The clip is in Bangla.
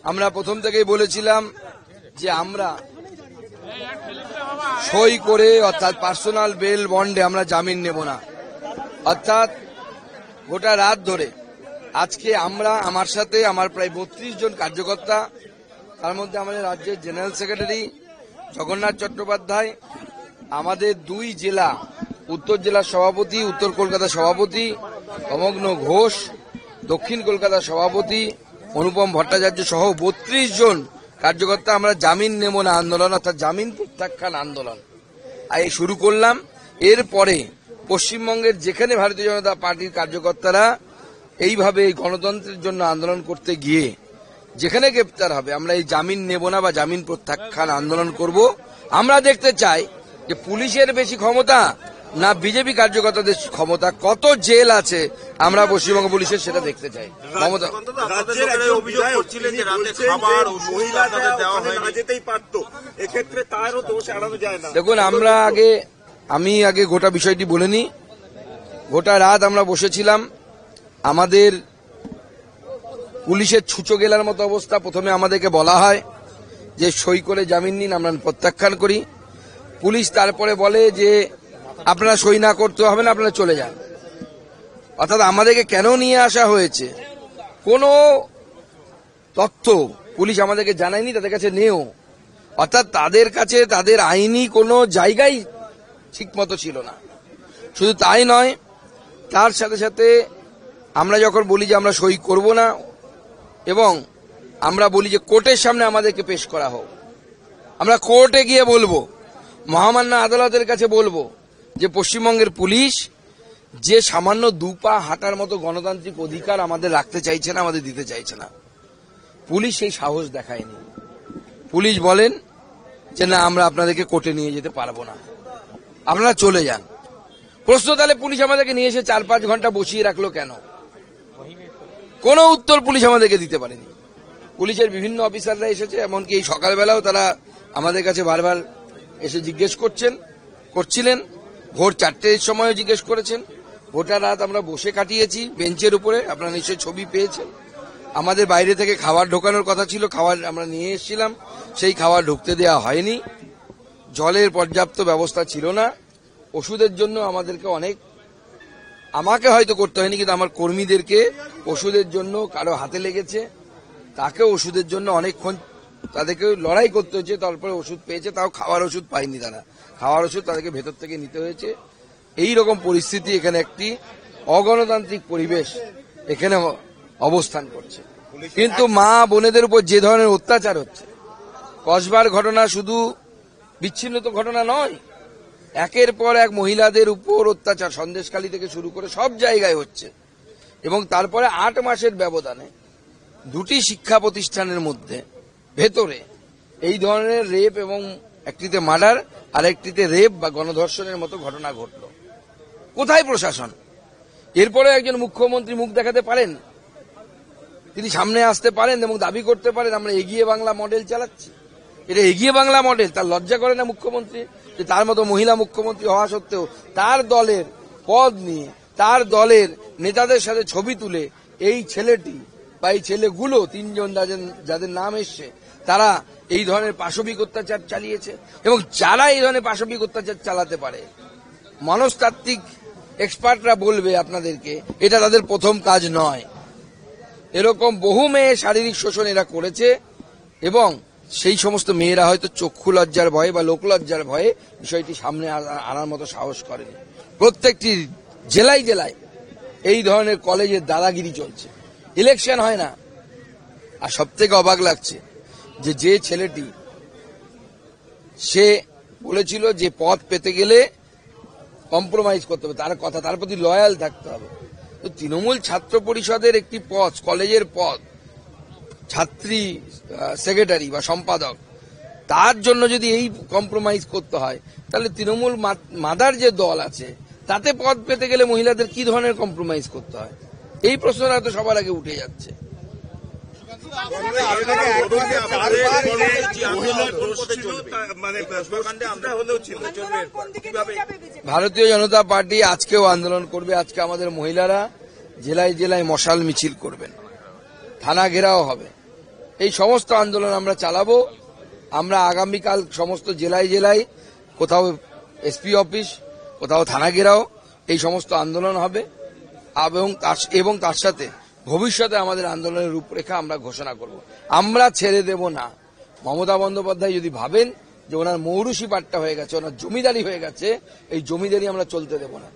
আমরা প্রথম থেকেই বলেছিলাম যে আমরা সই করে অর্থাৎ পার্সোনাল বেল বন্ডে আমরা জামিন নেব না। অর্থাৎ গোটা রাত ধরে আজকে আমরা, আমার সাথে আমার প্রায় 32 জন কার্যকর্তা, তার মধ্যে আমাদের রাজ্যের জেনারেল সেক্রেটারি জগন্নাথ চট্টোপাধ্যায়, আমাদের 2 জেলা, উত্তর জেলার সভাপতি, উত্তর কলকাতা সভাপতি অমগ্ন ঘোষ, দক্ষিণ কলকাতা সভাপতি অনুপম ভট্টাচার্য সহ 32 জন কার্যকর্তা আমরা জামিন নেব না আন্দোলন, অর্থাৎ জামিন প্রত্যাখ্যান আন্দোলন এই শুরু করলাম। এরপরে পশ্চিমবঙ্গের যেখানে ভারতীয় জনতা পার্টির কার্যকর্তারা এইভাবে গণতন্ত্রের জন্য আন্দোলন করতে গিয়ে যেখানে গ্রেপ্তার হবে, আমরা এই জামিন নেব না বা জামিন প্রত্যাখ্যান আন্দোলন করব। আমরা দেখতে চাই যে পুলিশের বেশি ক্ষমতা না বিজেপি কার্যকর্তাদের ক্ষমতা, কত জেল আছে আমরা পশ্চিমবঙ্গ পুলিশের সেটা দেখতে চাই। মমতা দেখুন, আমি আগে গোটা বিষয়টি বলে নিই। গোটা রাত আমরা বসেছিলাম, আমাদের পুলিশের ছুঁচো গেলার মতো অবস্থা। প্রথমে আমাদেরকে বলা হয় যে সই করে জামিন নিন, আমরা প্রত্যাখ্যান করি। পুলিশ তারপরে বলে যে আপনারা সই না করতে হবে না, আপনারা চলে যান। অর্থাৎ আমাদেরকে কেন নিয়ে আসা হয়েছে কোনো তথ্য পুলিশ আমাদেরকে জানায়নি, তাদের কাছে নেও। অর্থাৎ তাদের কাছে তাদের আইনি কোনো জায়গায় ঠিক মতো ছিল না। শুধু তাই নয়, তার সাথে সাথে আমরা যখন বলি যে আমরা সই করব না এবং আমরা বলি যে কোর্টের সামনে আমাদেরকে পেশ করা হোক, আমরা কোর্টে গিয়ে বলবো, মহামান্য আদালতের কাছে বলবো যে পশ্চিমবঙ্গের পুলিশ যে সামান্য 2 পা হাঁটার মতো গণতান্ত্রিক অধিকার আমাদের রাখতে চাইছে না, আমাদের দিতে চাইছে না, পুলিশ সেই সাহস দেখায়নি। পুলিশ বলেন যে না, আমরা আপনাদেরকে কোর্টে নিয়ে যেতে পারবো না, আপনারা চলে যান। প্রশ্ন, তাহলে পুলিশ আমাদেরকে নিয়ে এসে 4-5 ঘন্টা বসিয়ে রাখলো কেন? কোনো উত্তর পুলিশ আমাদেরকে দিতে পারেনি। পুলিশের বিভিন্ন অফিসাররা এসেছে, এমনকি এই সকালবেলাও তারা আমাদের কাছে বারবার এসে জিজ্ঞেস করছিলেন। ভোর 4টের সময়ও জিজ্ঞেস করেছেন। গোটা রাত আমরা বসে কাটিয়েছি বেঞ্চের উপরে, আপনারা নিশ্চয়ই ছবি পেয়েছেন। আমাদের বাইরে থেকে খাবার ঢোকানোর কথা ছিল, খাবার আমরা নিয়ে এসেছিলাম, সেই খাবার ঢুকতে দেওয়া হয়নি। জলের পর্যাপ্ত ব্যবস্থা ছিল না। ওষুধের জন্য আমাকে হয়তো করতে হয়নি, কিন্তু আমার কর্মীদেরকে ওষুধের জন্য কারো হাতে লেগেছে, তাকে ওষুধের জন্য অনেকক্ষণ তাদেরকে লড়াই করতে হয়েছে, তারপরে ওষুধ পেয়েছে। তাও খাওয়ার ওষুধ পায়নি তারা, খাওয়ার ওষুধ তাদেরকে ভেতর থেকে নিতে হয়েছে। এই রকম পরিস্থিতি, এখানে একটি অগণতান্ত্রিক পরিবেশ এখানে অবস্থান করছে। কিন্তু মা বোনেদের উপর যে ধরনের অত্যাচার হচ্ছে, কসবার ঘটনা শুধু বিচ্ছিন্ন তো ঘটনা নয়, একের পর এক মহিলাদের উপর অত্যাচার সন্দেশখালী থেকে শুরু করে সব জায়গায় হচ্ছে। এবং তারপরে 8 মাসের ব্যবধানে 2টি শিক্ষা প্রতিষ্ঠানের মধ্যে ভেতরে এই ধরনের রেপ, এবং একটিতে মার্ডার আর একটিতে রেপ বা গণধর্ষণের মতো ঘটনা ঘটল। কোথায় প্রশাসন? এরপরে একজন মুখ্যমন্ত্রী মুখ দেখাতে পারেন, তিনি সামনে আসতে পারেন এবং দাবি করতে পারেন আমরা এগিয়ে বাংলা মডেল চালাচ্ছি। এটা এগিয়ে বাংলা মডেল? তার লজ্জা করে না মুখ্যমন্ত্রী যে তার মতো মহিলা মুখ্যমন্ত্রী হওয়া সত্ত্বেও তার দলের পদ নিয়ে, তার দলের নেতাদের সাথে ছবি তুলে এই ছেলেটি বা এই ছেলেগুলো 3 জন যাদের নাম এসছে, তারা এই ধরনের পাশবিক অত্যাচার চালিয়েছে। এবং যারা এই ধরনের পাশবিক অত্যাচার চালাতে পারে, মনস্তাত্ত্বিক এক্সপার্টরা বলবে আপনাদেরকে এটা তাদের প্রথম কাজ নয়। এরকম বহু মেয়ে শারীরিক শোষণ এরা করেছে, এবং সেই সমস্ত মেয়েরা হয়তো চক্ষু লজ্জার ভয়ে বা লোকলজ্জার ভয়ে বিষয়টি সামনে আনার মতো সাহস করেনি। প্রত্যেকটি জেলায় জেলায় এই ধরনের কলেজের দাদাগিরি চলছে, ইলেকশন হয় না। আর সবথেকে অবাক লাগছে যে ছেলেটি সে বলেছিল যে পদ পেতে গেলে কম্প্রোমাইজ করতে হবে, তার কথা, তার প্রতি লয়াল থাকতে হবে। তো তৃণমূল ছাত্র পরিষদের একটি পদ, কলেজের পদ, ছাত্রী সেক্রেটারি বা সম্পাদক, তার জন্য যদি এই কম্প্রোমাইজ করতে হয়, তাহলে তৃণমূল মাদার যে দল আছে তাতে পদ পেতে গেলে মহিলাদের কি ধরনের কম্প্রোমাইজ করতে হয়, এই প্রশ্নটা তো সবার আগে উঠে যাচ্ছে। ভারতীয় জনতা পার্টি আজকেও আন্দোলন করবে। আজকে আমাদের মহিলারা জেলায় জেলায় মশাল মিছিল করবেন, থানা ঘেরাও হবে, এই সমস্ত আন্দোলন আমরা চালাবো। আমরা আগামীকাল সমস্ত জেলায় জেলায় কোথাও এসপি অফিস, কোথাও থানা ঘেরাও, এই সমস্ত আন্দোলন হবে এবং তার সাথে ভবিষ্যতে আমাদের আন্দোলনের রূপরেখা আমরা ঘোষণা করব। আমরা ছেড়ে দেব না। মমতা বন্দ্যোপাধ্যায় যদি ভাবেন যে ওনার মৌরুষি পাট্টা হয়ে গেছে, ওনার জমিদারি হয়ে গেছে, এই জমিদারি আমরা চলতে দেব না।